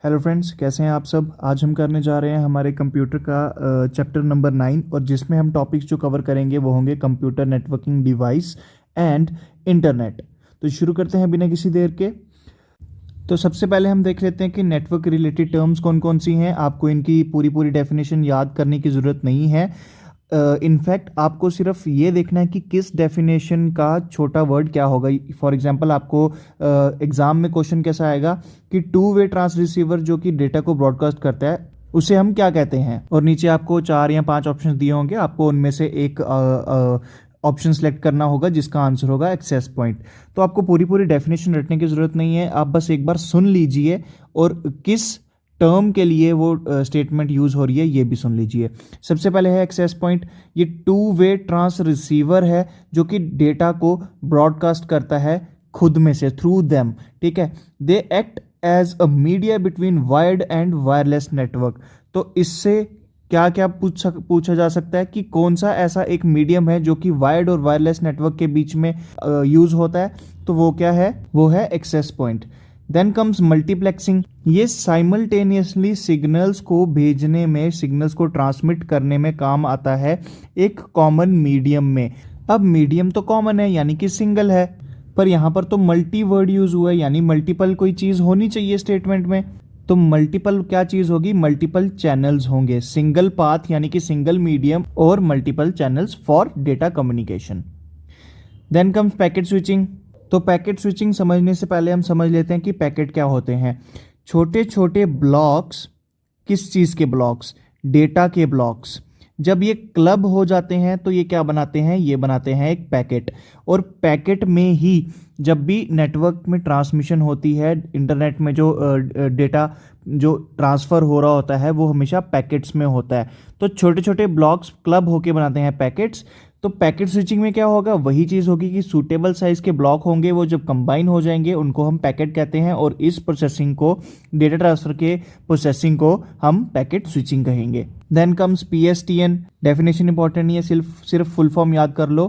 Hello friends, कैसे हैं आप सब। आज हम करने जा रहे हैं हमारे कंप्यूटर का चैप्टर नंबर 9 और जिसमें हम टॉपिक्स जो कवर करेंगे वो होंगे computer networking device and internet. तो शुरू करते हैं बिना किसी देर के। तो सबसे पहले हम देख लेते हैं कि नेटवर्क रिलेटेड टर्म्स कौन कौन सी हैं। आपको इनकी पूरी पूरी डेफिनेशन याद करने की ज़रूरत नहीं है। इनफैक्ट आपको सिर्फ ये देखना है कि किस डेफिनेशन का छोटा वर्ड क्या होगा। फॉर एग्जांपल आपको एग्जाम में क्वेश्चन कैसा आएगा कि टू वे ट्रांस रिसीवर जो कि डेटा को ब्रॉडकास्ट करता है उसे हम क्या कहते हैं, और नीचे आपको 4 या 5 ऑप्शन दिए होंगे। आपको उनमें से एक ऑप्शन सेलेक्ट करना होगा जिसका आंसर होगा एक्सेस पॉइंट। तो आपको पूरी पूरी डेफिनेशन रटने की ज़रूरत नहीं है, आप बस एक बार सुन लीजिए और किस टर्म के लिए वो स्टेटमेंट यूज हो रही है ये भी सुन लीजिए। सबसे पहले है एक्सेस पॉइंट। ये टू वे ट्रांस रिसीवर है जो कि डेटा को ब्रॉडकास्ट करता है खुद में से, थ्रू देम। ठीक है, they act as a media between wired and wireless network. तो इससे क्या क्या पूछा जा सकता है कि कौन सा ऐसा एक मीडियम है जो कि वायर्ड और वायरलेस नेटवर्क के बीच में यूज होता है। तो वो क्या है, वो है access point. Then comes multiplexing. ये साइमल्टेनियसली सिग्नल्स को भेजने में, सिग्नल्स को ट्रांसमिट करने में काम आता है एक कॉमन मीडियम में। अब मीडियम तो कॉमन है यानी कि सिंगल है, पर यहाँ पर तो मल्टी वर्ड यूज हुआ है यानी मल्टीपल कोई चीज होनी चाहिए स्टेटमेंट में। तो मल्टीपल क्या चीज होगी, मल्टीपल चैनल्स होंगे। सिंगल पाथ यानी कि सिंगल मीडियम और multiple channels for data communication. Then comes packet switching. तो पैकेट स्विचिंग समझने से पहले हम समझ लेते हैं कि पैकेट क्या होते हैं। छोटे छोटे ब्लॉक्स, किस चीज़ के ब्लॉक्स, डेटा के ब्लॉक्स, जब ये क्लब हो जाते हैं तो ये क्या बनाते हैं, ये बनाते हैं एक पैकेट। और पैकेट में ही जब भी नेटवर्क में ट्रांसमिशन होती है, इंटरनेट में जो डेटा जो ट्रांसफ़र हो रहा होता है वो हमेशा पैकेट्स में होता है। तो छोटे छोटे ब्लॉक्स क्लब होके बनाते हैं पैकेट्स। तो पैकेट स्विचिंग में क्या होगा, वही चीज़ होगी कि सूटेबल साइज के ब्लॉक होंगे, वो जब कंबाइन हो जाएंगे उनको हम पैकेट कहते हैं, और इस प्रोसेसिंग को, डेटा ट्रांसफर के प्रोसेसिंग को हम पैकेट स्विचिंग कहेंगे। Then comes PSTN। Definition important नहीं है, सिर्फ फुल फॉर्म याद कर लो,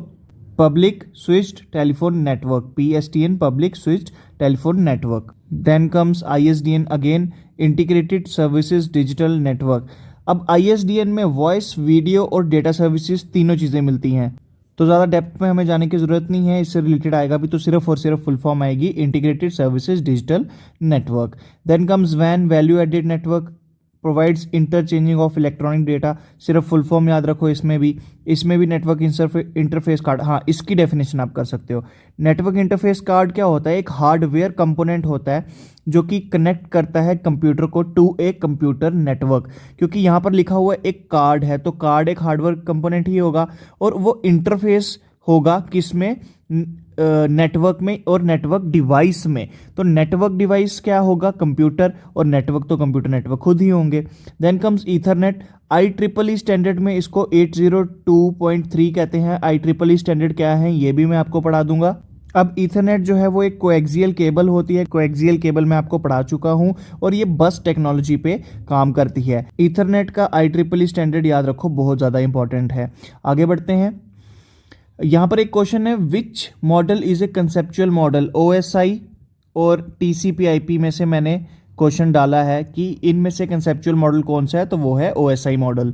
public switched telephone network. PSTN public switched telephone network. Then comes ISDN, again integrated services digital network. अब ISDN में वॉइस, वीडियो और डेटा सर्विसेज तीनों चीज़ें मिलती हैं, तो ज़्यादा डेप्थ में हमें जाने की ज़रूरत नहीं है। इससे रिलेटेड आएगा भी तो सिर्फ और सिर्फ फुल फॉर्म आएगी, integrated services digital network. Then comes WAN, value added network, provides interchanging of electronic data. सिर्फ फुल फॉर्म याद रखो, इसमें भी नेटवर्क इंटरफेस कार्ड, हाँ इसकी डेफिनेशन आप कर सकते हो। नेटवर्क इंटरफेस कार्ड क्या होता है, एक हार्डवेयर कंपोनेंट होता है जो कि कनेक्ट करता है कंप्यूटर को टू ए कंप्यूटर नेटवर्क। क्योंकि यहाँ पर लिखा हुआ एक कार्ड है तो कार्ड एक हार्डवेयर कंपोनेंट ही होगा, और वो इंटरफेस होगा किसमें, नेटवर्क में और नेटवर्क डिवाइस में। तो नेटवर्क डिवाइस क्या होगा, कंप्यूटर, और नेटवर्क तो कंप्यूटर नेटवर्क खुद ही होंगे। Then comes ethernet. IEEE standard में इसको 802.3 कहते हैं। IEEE स्टैंडर्ड क्या है ये भी मैं आपको पढ़ा दूंगा। अब ईथरनेट जो है वो एक कोएक्सियल केबल होती है, कोएक्सियल केबल मैं आपको पढ़ा चुका हूं, और ये बस टेक्नोलॉजी पे काम करती है। ईथरनेट का IEEE स्टैंडर्ड याद रखो, बहुत ज़्यादा इंपॉर्टेंट है। आगे बढ़ते हैं। यहाँ पर एक क्वेश्चन है, which model is a conceptual model. OSI और TCP/IP में से मैंने क्वेश्चन डाला है कि इनमें से कंसेप्चुअल मॉडल कौन सा है, तो वो है OSI मॉडल।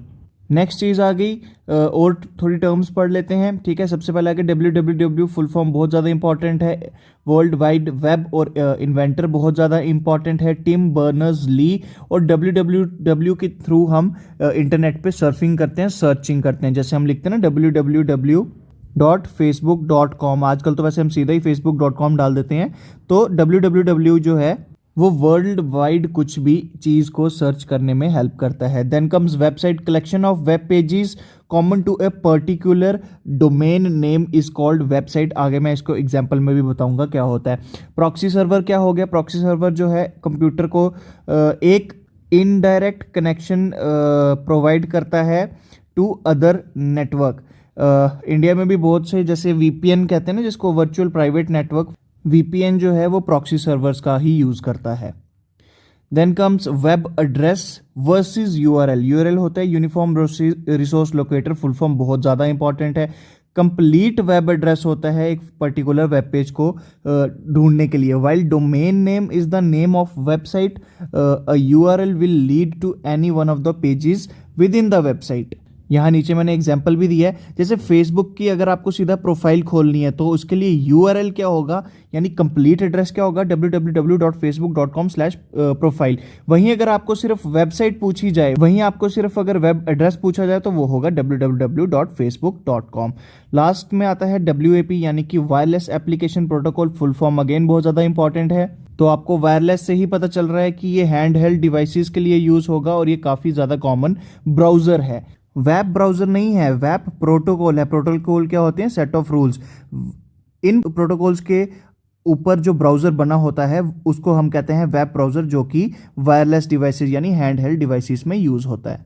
नेक्स्ट चीज़ आ गई, और थोड़ी टर्म्स पढ़ लेते हैं। ठीक है, सबसे पहले आगे WWW, फुल फॉर्म बहुत ज़्यादा इंपॉर्टेंट है। वर्ल्ड वाइड वेब और इन्वेंटर बहुत ज़्यादा इंपॉर्टेंट है, टिम बर्नर्स ली। और WWW के थ्रू हम इंटरनेट पे सर्फिंग करते हैं, सर्चिंग करते हैं, जैसे हम लिखते हैं ना www.facebook.com। आजकल तो वैसे हम सीधा ही facebook.com डाल देते हैं। तो WWW जो है वो वर्ल्ड वाइड कुछ भी चीज़ को सर्च करने में हेल्प करता है। Then comes website, collection of web pages common to a particular domain name is called website. आगे मैं इसको एग्जांपल में भी बताऊंगा क्या होता है। प्रॉक्सी सर्वर क्या हो गया, प्रॉक्सी सर्वर जो है कंप्यूटर को एक इनडायरेक्ट कनेक्शन प्रोवाइड करता है टू अदर नेटवर्क। इंडिया में भी बहुत से, जैसे VPN कहते हैं ना जिसको, वर्चुअल प्राइवेट नेटवर्क, VPN जो है वो प्रॉक्सी सर्वर्स का ही यूज करता है। Then comes web address versus URL। URL होता है uniform resource locator, full form बहुत ज़्यादा इंपॉर्टेंट है। कंप्लीट वेब एड्रेस होता है एक पर्टिकुलर वेब पेज को ढूंढने के लिए। While domain name is the name of website, a URL will lead to any one of the pages within the website. यहाँ नीचे मैंने एग्जाम्पल भी दिया है, जैसे फेसबुक की अगर आपको सीधा प्रोफाइल खोलनी है तो उसके लिए यूआरएल क्या होगा, यानी कंप्लीट एड्रेस क्या होगा, www.facebook.com/profile। वहीं अगर आपको सिर्फ वेबसाइट पूछी जाए, वहीं आपको सिर्फ अगर वेब एड्रेस पूछा जाए तो वो होगा www.facebook.com। लास्ट में आता है WAP यानी कि wireless application protocol, full form again बहुत ज़्यादा इंपॉर्टेंट है। तो आपको वायरलेस से ही पता चल रहा है कि ये हैंड हेल्ड डिवाइसेस के लिए यूज़ होगा और ये काफ़ी ज़्यादा कॉमन ब्राउज़र है। वेब ब्राउज़र नहीं है, वेब प्रोटोकॉल है। प्रोटोकॉल क्या होते हैं, set of rules. In protocols के ऊपर जो ब्राउज़र बना होता है उसको हम कहते हैं वेब ब्राउज़र, जो कि वायरलेस डिवाइसेस यानी हैंड हेल्ड डिवाइसेस में यूज़ होता है।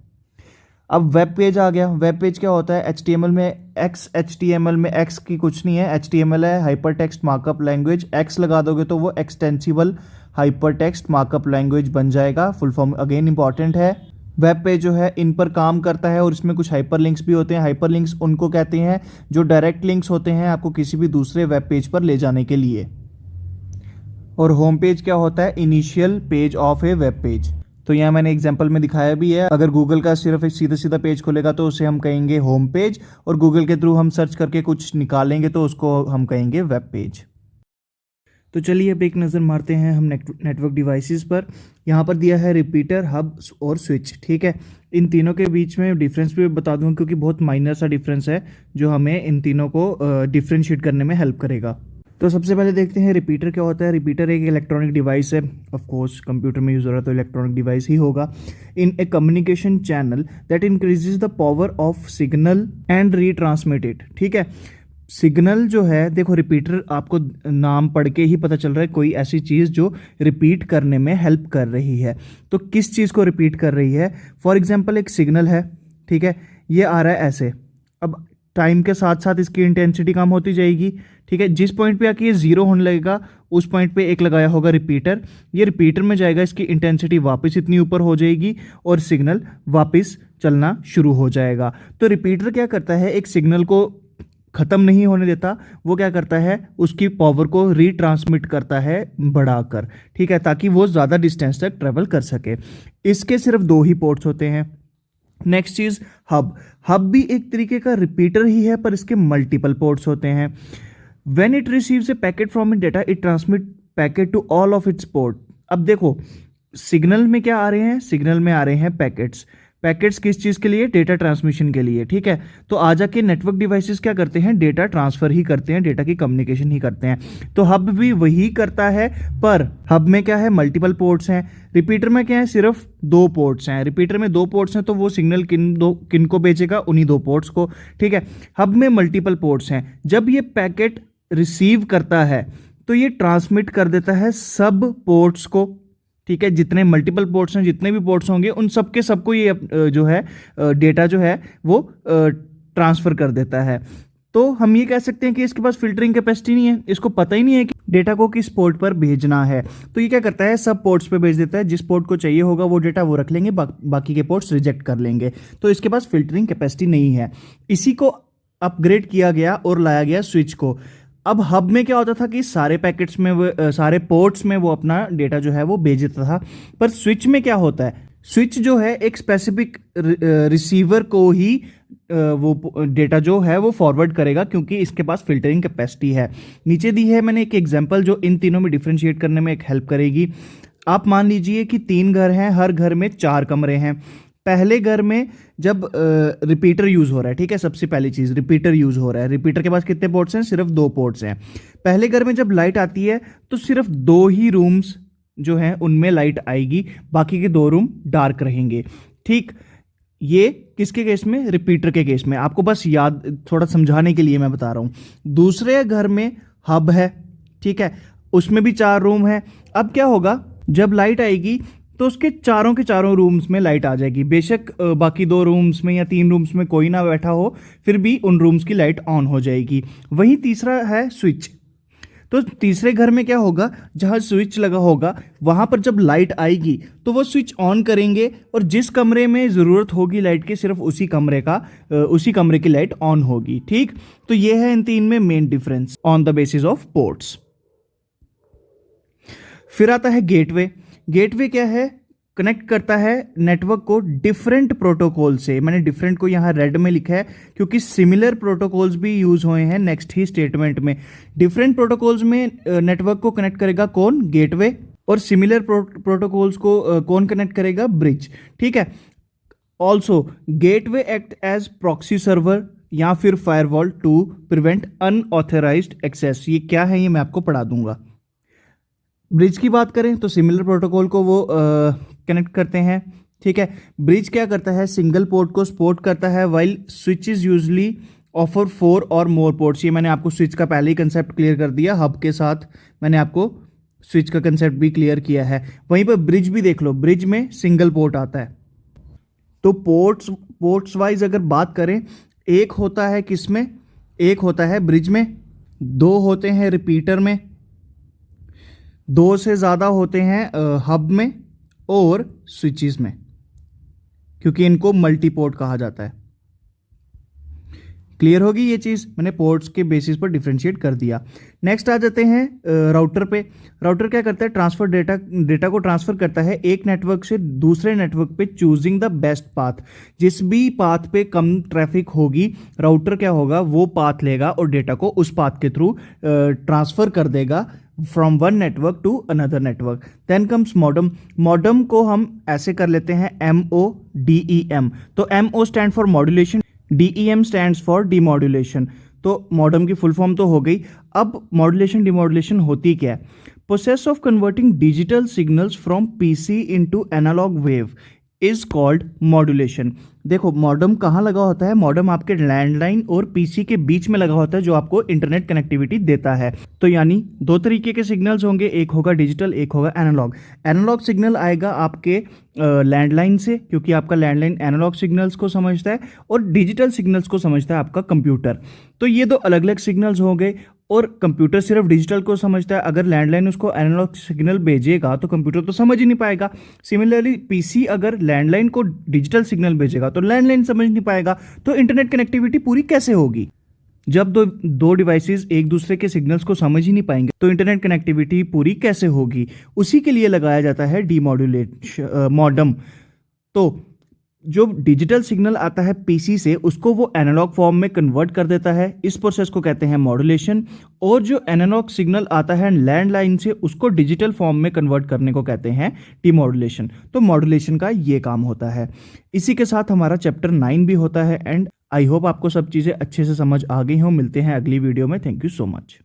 अब वेब पेज आ गया। वेब पेज क्या होता है, HTML में XHTML में X की कुछ नहीं है, HTML है hyper text markup language. X लगा दोगे तो वो extensible hyper text markup language बन जाएगा। फुल फॉर्म अगेन इंपॉर्टेंट है। वेब पेज जो है इन पर काम करता है और इसमें कुछ हाइपर लिंक्स भी होते हैं। हाइपर लिंक्स उनको कहते हैं जो डायरेक्ट लिंक्स होते हैं आपको किसी भी दूसरे वेब पेज पर ले जाने के लिए। और होम पेज क्या होता है, initial page of A web page. तो यहाँ मैंने एग्जांपल में दिखाया भी है। अगर गूगल का सिर्फ एक सीधा सीधा पेज खोलेगा तो उसे हम कहेंगे होम पेज, और गूगल के थ्रू हम सर्च करके कुछ निकालेंगे तो उसको हम कहेंगे वेब पेज। तो चलिए अब एक नज़र मारते हैं हम नेटवर्क डिवाइसेस पर। यहाँ पर दिया है रिपीटर, हब और स्विच। ठीक है, इन तीनों के बीच में डिफरेंस भी बता दूँ क्योंकि बहुत माइनर सा डिफरेंस है जो हमें इन तीनों को डिफ्रेंशिएट करने में हेल्प करेगा। तो सबसे पहले देखते हैं रिपीटर क्या होता है। रिपीटर एक इलेक्ट्रॉनिक डिवाइस है, ऑफ कोर्स कंप्यूटर में यूज़ हो रहा है तो इलेक्ट्रॉनिक डिवाइस ही होगा। In a communication channel that increases the power of signal and retransmit it. ठीक है, सिग्नल जो है, देखो रिपीटर आपको नाम पढ़ के ही पता चल रहा है कोई ऐसी चीज़ जो रिपीट करने में हेल्प कर रही है। तो किस चीज़ को रिपीट कर रही है, फॉर एग्जांपल एक सिग्नल है, ठीक है, ये आ रहा है ऐसे। अब टाइम के साथ साथ इसकी इंटेंसिटी कम होती जाएगी। ठीक है, जिस पॉइंट पे आके ये जीरो होने लगेगा उस पॉइंट पे एक लगाया होगा रिपीटर। ये रिपीटर में जाएगा, इसकी इंटेंसिटी वापस इतनी ऊपर हो जाएगी और सिग्नल वापस चलना शुरू हो जाएगा। तो रिपीटर क्या करता है, एक सिग्नल को ख़त्म नहीं होने देता, वो क्या करता है, उसकी पावर को रीट्रांसमिट करता है बढ़ाकर। ठीक है, ताकि वो ज़्यादा डिस्टेंस तक ट्रेवल कर सके। इसके सिर्फ 2 ही पोर्ट्स होते हैं। नेक्स्ट चीज़ हब। हब भी एक तरीके का रिपीटर ही है पर इसके मल्टीपल पोर्ट्स होते हैं। When it receives a packet from it data it transmit packet to all of its port. अब देखो सिग्नल में क्या आ रहे हैं, सिग्नल में आ रहे हैं पैकेट्स। पैकेट्स किस चीज़ के लिए, डेटा ट्रांसमिशन के लिए। ठीक है, तो आ जाके नेटवर्क डिवाइसेस क्या करते हैं, डेटा ट्रांसफर ही करते हैं, डेटा की कम्युनिकेशन ही करते हैं। तो हब भी वही करता है, पर हब में क्या है, मल्टीपल पोर्ट्स हैं। रिपीटर में क्या है, सिर्फ 2 पोर्ट्स हैं। रिपीटर में 2 पोर्ट्स हैं तो वो सिग्नल किन को भेजेगा, उन्हीं 2 पोर्ट्स को। ठीक है, हब में मल्टीपल पोर्ट्स हैं। जब ये पैकेट रिसीव करता है तो ये ट्रांसमिट कर देता है सब पोर्ट्स को। ठीक है, जितने मल्टीपल पोर्ट्स हैं, जितने भी पोर्ट्स होंगे उन सबके सबको ये जो है डेटा जो है वो ट्रांसफ़र कर देता है। तो हम ये कह सकते हैं कि इसके पास फिल्टरिंग कैपेसिटी नहीं है, इसको पता ही नहीं है कि डेटा को किस पोर्ट पर भेजना है। तो ये क्या करता है, सब पोर्ट्स पे भेज देता है। जिस पोर्ट को चाहिए होगा वो डेटा वो रख लेंगे, बाकी के पोर्ट्स रिजेक्ट कर लेंगे। तो इसके पास फिल्टरिंग कैपेसिटी नहीं है। इसी को अपग्रेड किया गया और लाया गया स्विच को। अब हब में क्या होता था कि सारे पैकेट्स में वो सारे पोर्ट्स में वो अपना डेटा जो है वो भेज देता था। पर स्विच में क्या होता है, स्विच जो है एक स्पेसिफिक रिसीवर को ही वो डेटा जो है वो फॉरवर्ड करेगा, क्योंकि इसके पास फिल्टरिंग कैपेसिटी है। नीचे दी है मैंने एक एग्जांपल जो इन तीनों में डिफरेंशिएट करने में एक हेल्प करेगी। आप मान लीजिए कि 3 घर हैं, हर घर में 4 कमरे हैं। पहले घर में जब रिपीटर यूज़ हो रहा है, ठीक है, सबसे पहली चीज़ रिपीटर यूज़ हो रहा है। रिपीटर के पास कितने पोर्ट्स हैं, सिर्फ 2 पोर्ट्स हैं। पहले घर में जब लाइट आती है तो सिर्फ 2 ही रूम्स जो हैं उनमें लाइट आएगी, बाकी के 2 रूम डार्क रहेंगे। ठीक, ये किसके केस में, रिपीटर के केस में। आपको बस याद थोड़ा समझाने के लिए मैं बता रहा हूँ। दूसरे घर में हब है, ठीक है, उसमें भी 4 रूम है। अब क्या होगा, जब लाइट आएगी तो उसके चारों के चारों रूम्स में लाइट आ जाएगी। बेशक बाकी 2 रूम्स में या 3 रूम्स में कोई ना बैठा हो, फिर भी उन रूम्स की लाइट ऑन हो जाएगी। वहीं तीसरा है स्विच। तो तीसरे घर में क्या होगा, जहाँ स्विच लगा होगा वहाँ पर जब लाइट आएगी तो वो स्विच ऑन करेंगे और जिस कमरे में ज़रूरत होगी लाइट की सिर्फ उसी कमरे की लाइट ऑन होगी। ठीक, तो ये है इन तीन में main difference on the basis of ports. फिर आता है गेटवे। गेटवे क्या है, कनेक्ट करता है नेटवर्क को डिफरेंट प्रोटोकॉल से। मैंने डिफरेंट को यहाँ रेड में लिखा है क्योंकि सिमिलर प्रोटोकॉल्स भी यूज हुए हैं नेक्स्ट ही स्टेटमेंट में। डिफरेंट प्रोटोकॉल्स में नेटवर्क को कनेक्ट करेगा कौन, गेटवे, और सिमिलर प्रोटोकॉल्स को कौन कनेक्ट करेगा, ब्रिज। ठीक है। Also gateway act as proxy server या फिर firewall to prevent unauthorised access. ये क्या है ये मैं आपको पढ़ा दूंगा। ब्रिज की बात करें तो सिमिलर प्रोटोकॉल को वो कनेक्ट करते हैं। ठीक है। ब्रिज क्या करता है, सिंगल पोर्ट को सपोर्ट करता है, while switch is usually offer 4 और मोर पोर्ट्स। ये मैंने आपको स्विच का पहले ही कंसेप्ट क्लियर कर दिया, हब के साथ मैंने आपको स्विच का कंसेप्ट भी क्लियर किया है। वहीं पर ब्रिज भी देख लो, ब्रिज में सिंगल पोर्ट आता है। तो पोर्ट्स वाइज अगर बात करें, एक होता है किसमें, एक होता है ब्रिज में, 2 होते हैं रिपीटर में, 2 से ज़्यादा होते हैं हब में और स्विचेस में, क्योंकि इनको मल्टीपोर्ट कहा जाता है। क्लियर होगी ये चीज़, मैंने पोर्ट्स के बेसिस पर डिफरेंशिएट कर दिया। नेक्स्ट आ जाते हैं राउटर पे। राउटर क्या करता है, ट्रांसफर डेटा को ट्रांसफर करता है एक नेटवर्क से दूसरे नेटवर्क पे, चूजिंग द बेस्ट पाथ। जिस भी पाथ पे कम ट्रैफिक होगी राउटर क्या होगा, वो पाथ लेगा और डेटा को उस पाथ के थ्रू ट्रांसफर कर देगा from one network to another network. Then comes modem. Modem को हम ऐसे कर लेते हैं MODEM। तो MO stand for modulation, DEM stands for demodulation. तो मॉडम की फुल फॉर्म तो हो गई। अब मॉड्यूलेशन डीमॉड्यूलेशन होती क्या है, process of converting digital signals from PC into analogue wave is called modulation. देखो मॉडम कहाँ लगा होता है, मॉडम आपके लैंडलाइन और PC के बीच में लगा होता है, जो आपको इंटरनेट कनेक्टिविटी देता है। तो यानी 2 तरीके के सिग्नल्स होंगे, एक होगा डिजिटल, एक होगा एनालॉग। एनालॉग सिग्नल आएगा आपके लैंडलाइन से, क्योंकि आपका लैंडलाइन एनालॉग सिग्नल्स को समझता है, और डिजिटल सिग्नल्स को समझता है आपका कंप्यूटर। तो ये 2 अलग अलग सिग्नल्स हो गए, और कंप्यूटर सिर्फ डिजिटल को समझता है। अगर लैंडलाइन उसको एनालॉग सिग्नल भेजेगा तो कंप्यूटर तो समझ ही नहीं पाएगा। सिमिलरली PC अगर लैंडलाइन को डिजिटल सिग्नल भेजेगा तो लैंडलाइन समझ नहीं पाएगा। तो इंटरनेट कनेक्टिविटी पूरी कैसे होगी, जब दो डिवाइसेस एक दूसरे के सिग्नल्स को समझ ही नहीं पाएंगे तो इंटरनेट कनेक्टिविटी पूरी कैसे होगी। उसी के लिए लगाया जाता है डीमॉड्यूलेशन मॉडम। तो जो डिजिटल सिग्नल आता है PC से, उसको वो एनालॉग फॉर्म में कन्वर्ट कर देता है, इस प्रोसेस को कहते हैं मॉड्यूलेशन। और जो एनालॉग सिग्नल आता है लैंडलाइन से, उसको डिजिटल फॉर्म में कन्वर्ट करने को कहते हैं डीमॉड्यूलेशन। तो मॉड्यूलेशन का ये काम होता है। इसी के साथ हमारा चैप्टर 9 भी होता है। एंड आई होप आपको सब चीज़ें अच्छे से समझ आ गई हों। मिलते हैं अगली वीडियो में। Thank you so much.